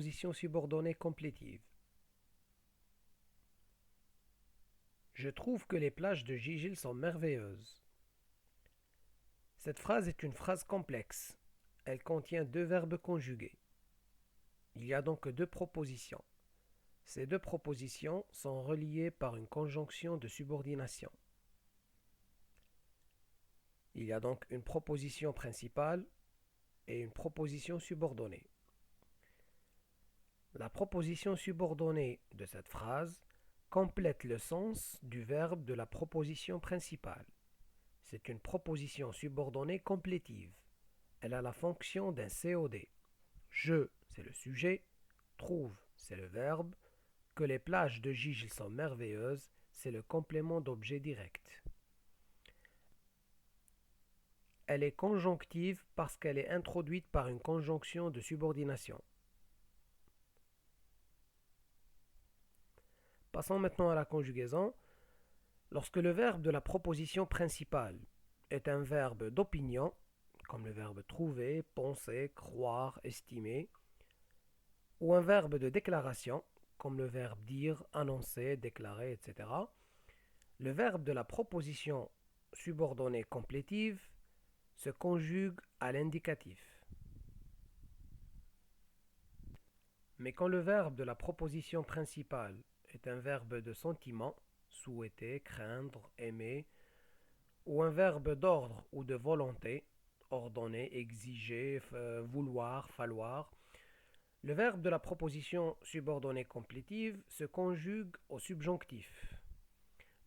proposition subordonnée complétive. Je trouve que les plages de Gigil sont merveilleuses. Cette phrase est une phrase complexe. Elle contient deux verbes conjugués. Il y a donc deux propositions. Ces deux propositions sont reliées par une conjonction de subordination. Il y a donc une proposition principale et une proposition subordonnée. La proposition subordonnée de cette phrase complète le sens du verbe de la proposition principale. C'est une proposition subordonnée complétive. Elle a la fonction d'un COD. Je, c'est le sujet, trouve, c'est le verbe, que les plages de Gigil sont merveilleuses, c'est le complément d'objet direct. Elle est conjonctive parce qu'elle est introduite par une conjonction de subordination. Passons maintenant à la conjugaison. Lorsque le verbe de la proposition principale est un verbe d'opinion, comme le verbe trouver, penser, croire, estimer, ou un verbe de déclaration, comme le verbe dire, annoncer, déclarer, etc., le verbe de la proposition subordonnée complétive se conjugue à l'indicatif. Mais quand le verbe de la proposition principale est un verbe de sentiment, souhaiter, craindre, aimer, ou un verbe d'ordre ou de volonté, ordonner, exiger, vouloir, falloir, le verbe de la proposition subordonnée complétive se conjugue au subjonctif.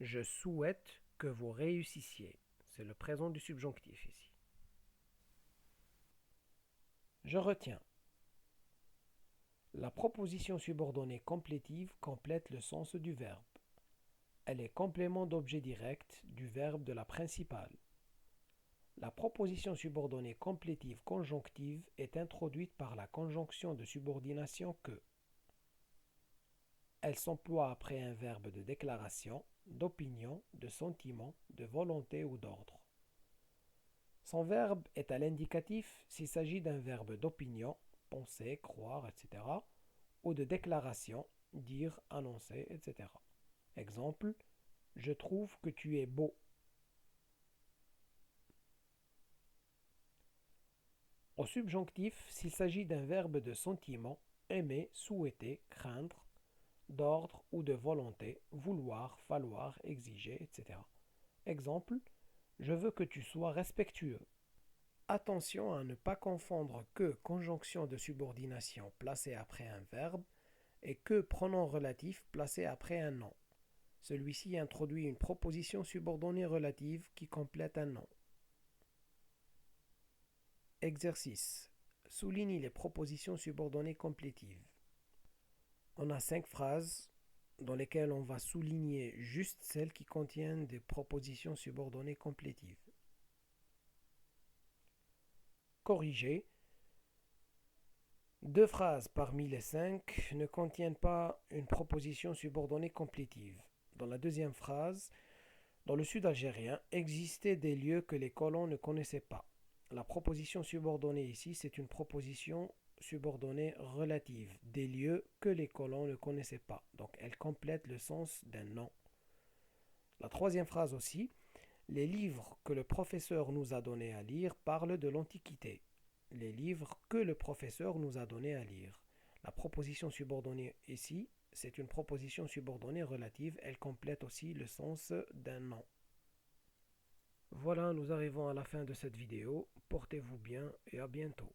Je souhaite que vous réussissiez. C'est le présent du subjonctif ici. Je retiens. La proposition subordonnée complétive complète le sens du verbe. Elle est complément d'objet direct du verbe de la principale. La proposition subordonnée complétive conjonctive est introduite par la conjonction de subordination que. Elle s'emploie après un verbe de déclaration, d'opinion, de sentiment, de volonté ou d'ordre. Son verbe est à l'indicatif s'il s'agit d'un verbe d'opinion, penser, croire, etc., ou de déclaration, dire, annoncer, etc. Exemple, je trouve que tu es beau. Au subjonctif, s'il s'agit d'un verbe de sentiment, aimer, souhaiter, craindre, d'ordre ou de volonté, vouloir, falloir, exiger, etc. Exemple, je veux que tu sois respectueux. Attention à ne pas confondre que conjonction de subordination placée après un verbe et que pronom relatif placé après un nom. Celui-ci introduit une proposition subordonnée relative qui complète un nom. Exercice. Souligne les propositions subordonnées complétives. On a 5 phrases dans lesquelles on va souligner juste celles qui contiennent des propositions subordonnées complétives. Corriger. 2 phrases parmi les 5 ne contiennent pas une proposition subordonnée complétive. Dans la deuxième phrase, dans le sud algérien, existaient des lieux que les colons ne connaissaient pas. La proposition subordonnée ici, c'est une proposition subordonnée relative, des lieux que les colons ne connaissaient pas. Donc elle complète le sens d'un nom. La troisième phrase aussi, les livres que le professeur nous a donnés à lire parlent de l'Antiquité. Les livres que le professeur nous a donnés à lire. La proposition subordonnée ici, c'est une proposition subordonnée relative. Elle complète aussi le sens d'un nom. Voilà, nous arrivons à la fin de cette vidéo. Portez-vous bien et à bientôt.